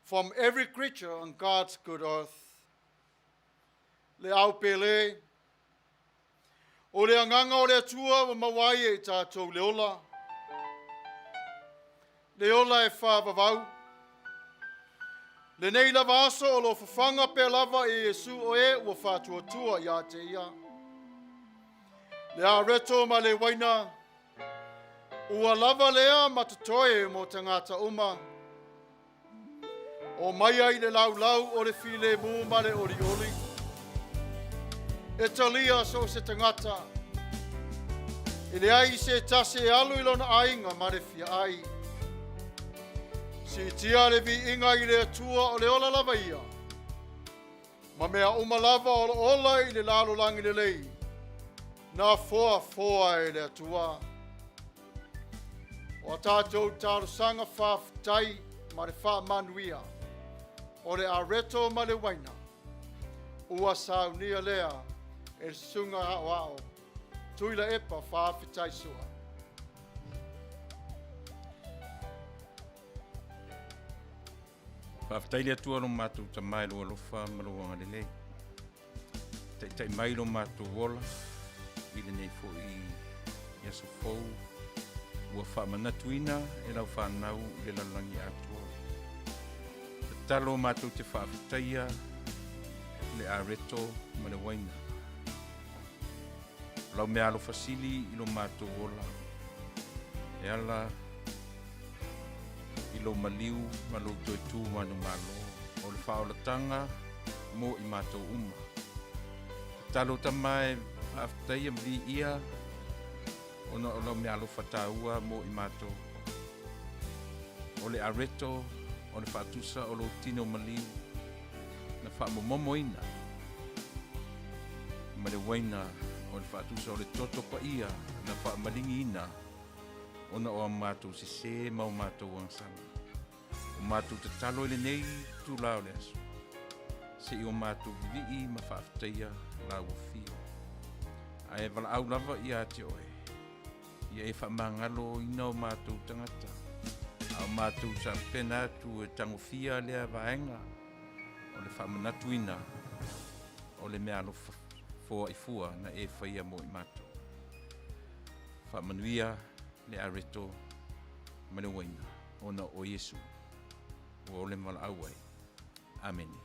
from every creature on God's good earth. Le au pele, o le anganga o le atua o mawai e tātou leola. Leola e whāwawau. Le nei lava aso o lo whawhanga pe lava e Yesu o e ua whātuatua i a te ia. Le a reto ma le waina, ua lava lea matatoe mo tangata uma. O Maia i le lau o le file mu ma le oli. E talia so se tangata. I le ai se tase e alu ilona ainga ma le fia ai. Si tia le vi inga i le atua o le ola lava ia. Ma mea uma lava o le ola i le lalo langi le lei. Na foa e le atua. O tātou tāru sanga whawhitai ma le Manuia. O le areto ma le waina. Ua Sauniga lea e sunga hao. Tuila epa whawhitai sua. Whawhitai le atua no mātou ta mai lo alofa maluanga le lei. Tai mai lo mātou wola. Ile nei fo i yaso fou. Ua Faamanatuina e lau whanau i le lalangi atua. Talo mātou te whawhitaia le areto ma le waina. Lau me alo fasili i lo mātou ola. E ala i lo maliu ma lo toi tū manu malo. O le whaolatanga mo i mātou uma. Talo tamae whawhitaia mli ia. Ona o lau me alo whataua mo i mātou. O le areto, o le whaatusa, o lo tino maliu. Na whaamomomoina. Ma le waina, o le whaatusa, o le toto Paia. Na whaamalingi ina. Ona o a mātou se se mau mātou wangsana. O mātou te talo ele nei tu lao le aso. Se i o mātou vii ma whaaftaia la wafio. Ae wala au lava i a te oe. Ia e whamangalo ina o mātou tangata. Au mātou sa pena tu e tangofia lea vaenga. O le Faamanatuina. O le mea alo foa i fua na e whaia mo i mātou. Manuia le areto ma le waina. Ona o Yesu. O le mala auai. Amene.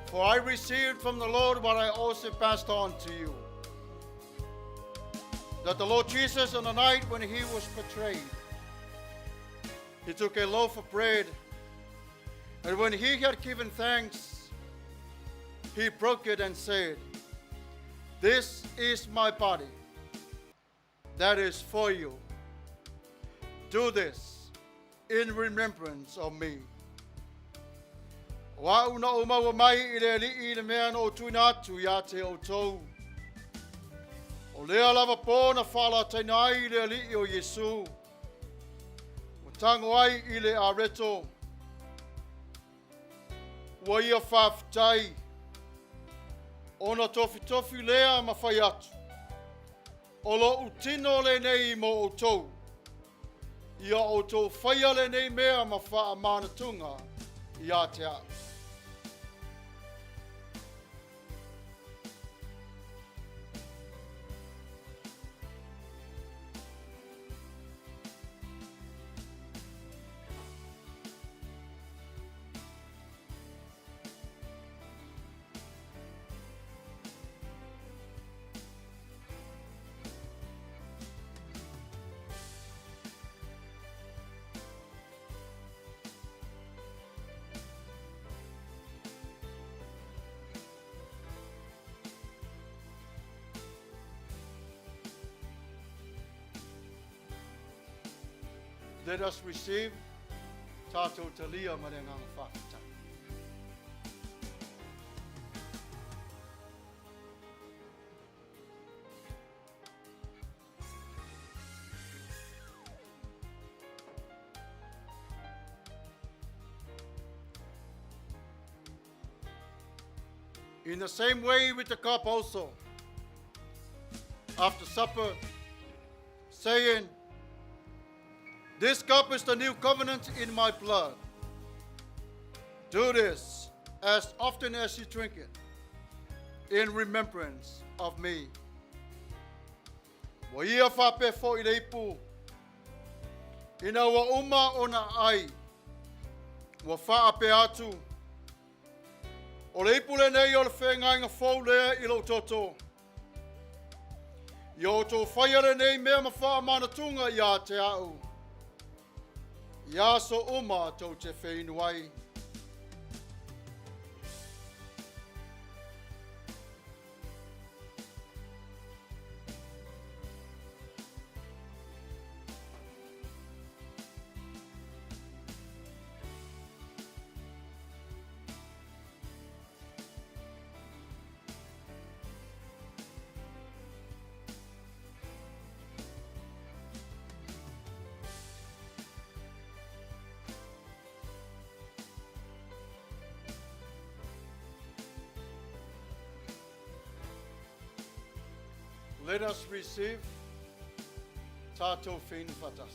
For I received from the Lord what I also passed on to you. That the Lord Jesus, on the night when he was betrayed, he took a loaf of bread, and when he had given thanks, he broke it and said, "This is my body, that is for you. Do this in remembrance of me." Wa una o maua mai i le alii le mea no tuina atu ia te outou. O lea lava pō na whala taina ai i le alii o Yesu. O tango ai i le areto. Ua ia whawhitai. Ona tofi lea ma whai atu. O lo utino le nei mo outou. Ia outou whaia le nei mea ma Faamanatuga i a te au. Let us receive Tatou Talia Marengang Fakta. In the same way with the cup also, after supper, saying, "This cup is the new covenant in my blood. Do this as often as you drink it, in remembrance of me." Wa ia whape fo i reipu, ina wa uma ona ai, wa whaape atu, o reipu le nei o le whengainga fau lea i lo toto. I o tō whaiare nei mea ma Faamanatuga i a te au. Ia so uma tau te whainuai. Let us receive Tatou Whenfatas.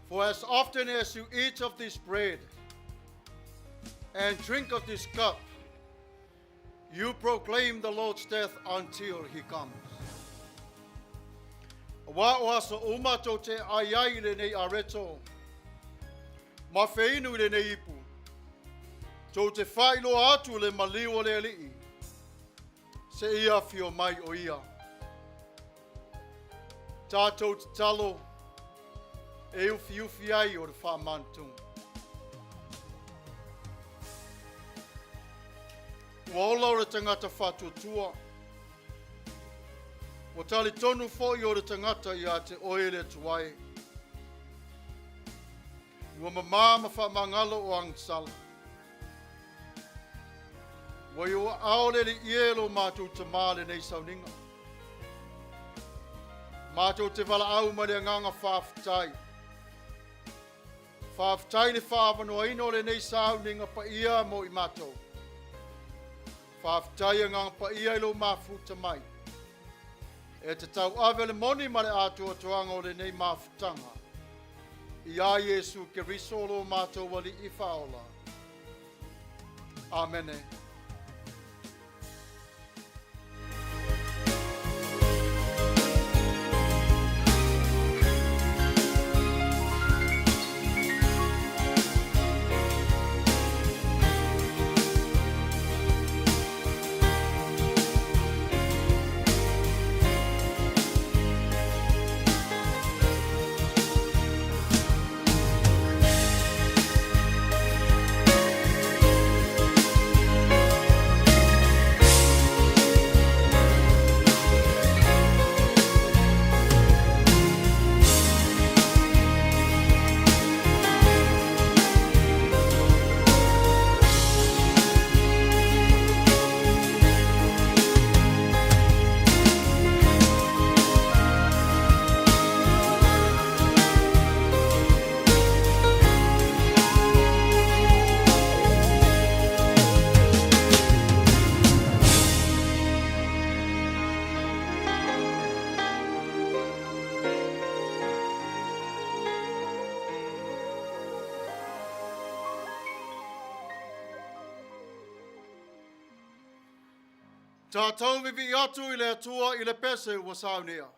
For as often as you eat of this bread and drink of this cup, you proclaim the Lord's death until he comes. Wa o asa umato te aiai le nei areto, ma feinu le nei ipu, to te whailo atu le maliwa le alii, se ia fio mai o ia. Tatou te talo, e ufi ai o le Faamanatuga. Wa ola o le tangata whatuatua. Wa tali tonu fo'i o le tangata i a te oele tuai. Wa mamā ma whamangalo o angsala. Wa i o aole li ielo mātou tamale nei Sauniga. Mātou te wala au ma le nganga whaafitai. Whaafitai le whaavanoaino le nei Sauniga Paia mo i mātou. Whaafitai nganga Paia ilo Mafuta mai. E te tau awe le moni ma le Atua tuanga o le nei Mafutanga. I a Yesu ke risolo mātou wali i whaola. Amene. Tatou vivi atu i le atua i le pese ua Sauniga.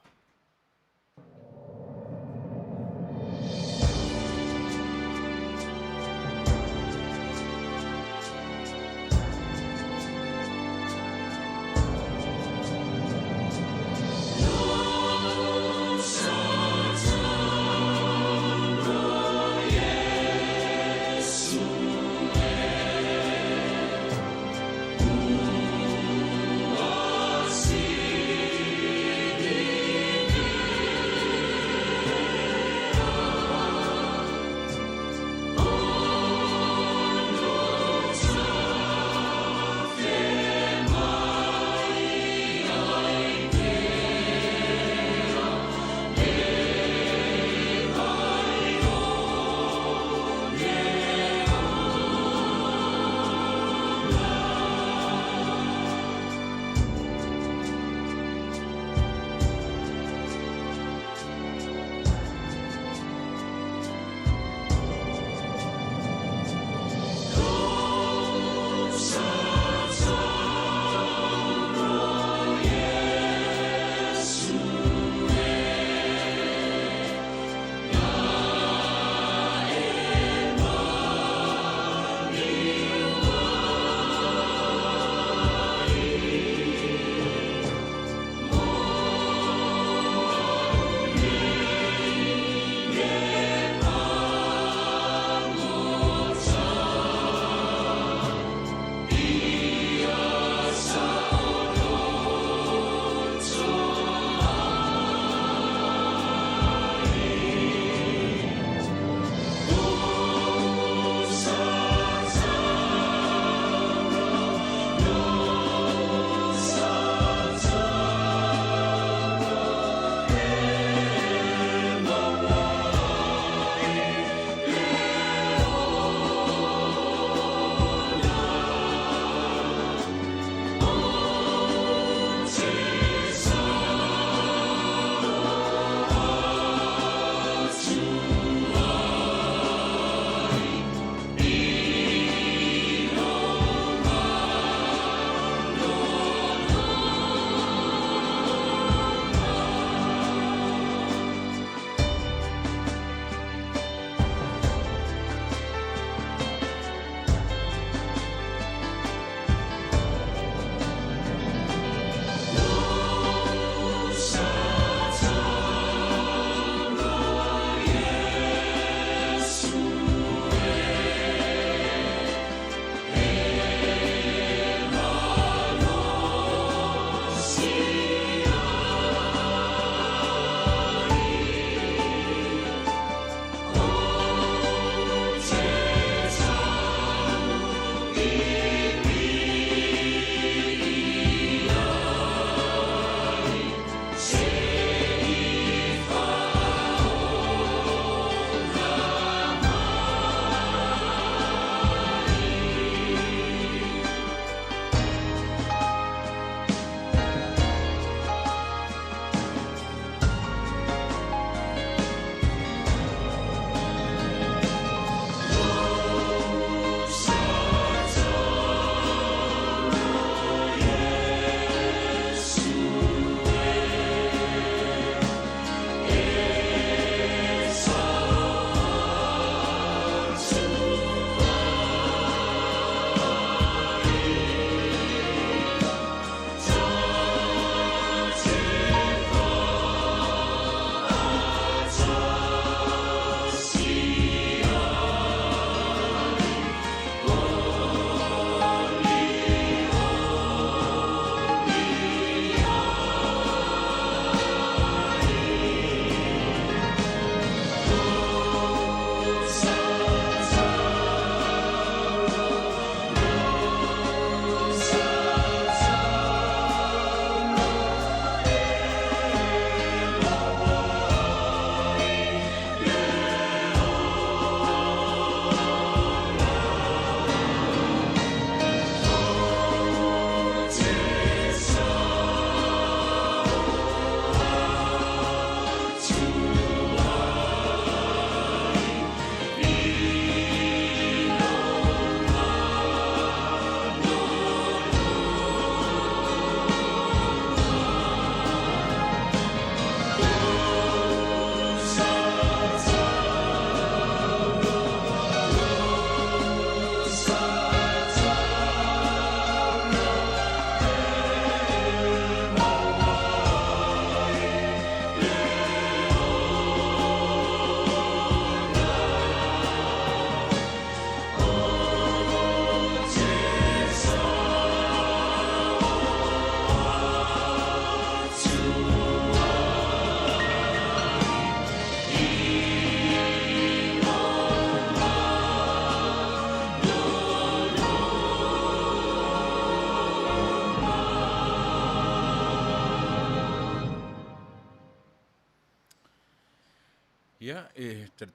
Ia,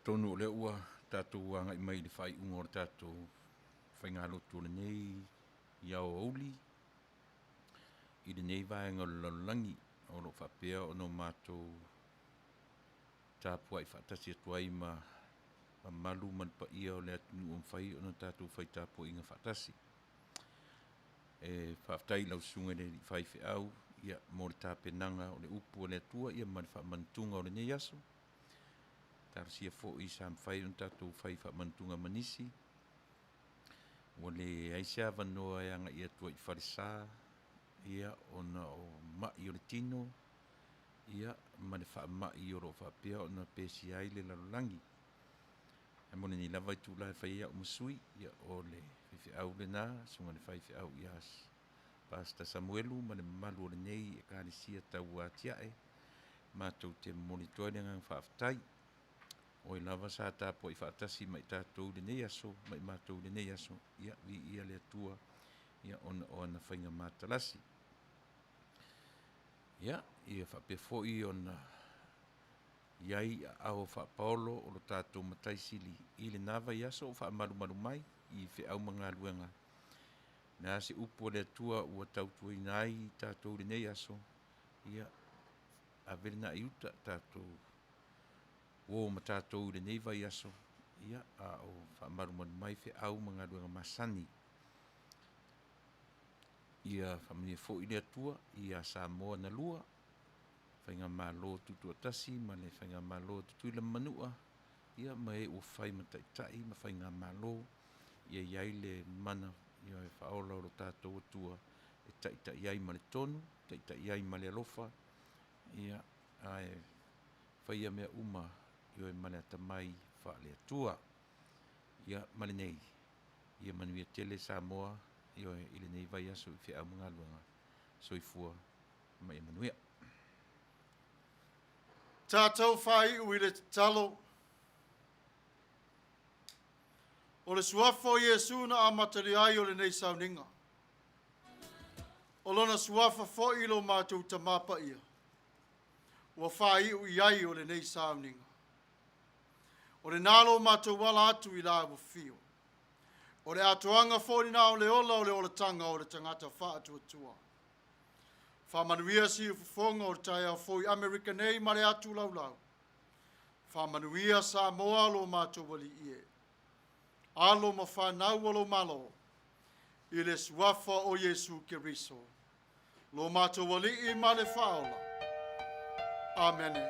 tonu le ua tātou anga I mai le whai ungo o tātou whainga lotu le nei iau auli. I le nei vaenga lalangi o lo whapea o no mātou Tapua'i whaatasi atuai ma malu man Paia o le atunu o mwhai o no tātou whai Tapua'i inga whaatasi. Whaftai lau sunga le whai whiau ia mo le tāpenanga o le upu o le atua ia ma le whamantunga o le nei aso. Tarsia fo I sa mwhai o tātou whai whamantunga manisi. O le aisea vanoa e anga I atua I wharisa ia ona o mai o le tino ia ma le whaamai o ro whapea o na pesi ai le lalulangi. E mone ni lava I tūla e whai o masui ia o le whiwhiau le nā sunga le whiwhiau I as Pasta Samuelu ma le malu o le nei e kālisia tau a tiae mātou te monitoa le ngang whaafatai o I lava sa Tapua'i whaatasi mai tātou le nei aso mai mātou le nei aso ia vi ia le atua ia ona o ana whainga mātalasi. Ia, ia whapefoi ona iai au whapaolo o lo tātou mataisili I le nawa I aso o whaamaru mai I whiau mga luenga. Nā se upo le atua ua tautua I nai tātou le nei aso ia a verena I uta tātou o ma tātou le nei vai aso ia a o whaamaru mai whiau mga luenga masani. Ia whamini fo I le atua ia Samoa na lua whainga malo tutu atasi ma le whainga malo tutu I le Manua ia mai o whai mataitai ma whainga malo ia iai le mana ia e whaola o tātou atua e taita iai ma le tonu taita iai ma le alofa ia ai whaia mea uma ia e male atamai wha le atua ia male nei ia Manuia tele Samoa ia I le nei vai aso I whiau mga luanga soifua ma e Manuia. Tātou whai ui le talo. O le suafo Iesu na amatari ai o le nei Sauniga. O lona suafa fo I lo mātou tamapa ia. Ua whai ui ai o le nei Sauniga. O le nalo mātou wala atu I la fio. O le atoanga fo ni na o le ola tanga o le tangata wha atu atua. Manuia si ufufonga o le taia fo I Amerika nei ma le atu lau. Manuia Samoa lo mātou wali ie. Alo ma whanau o lo malo. I le suafa o Iesu Keriso. Lo mātou wali I ma le whaola. Amene.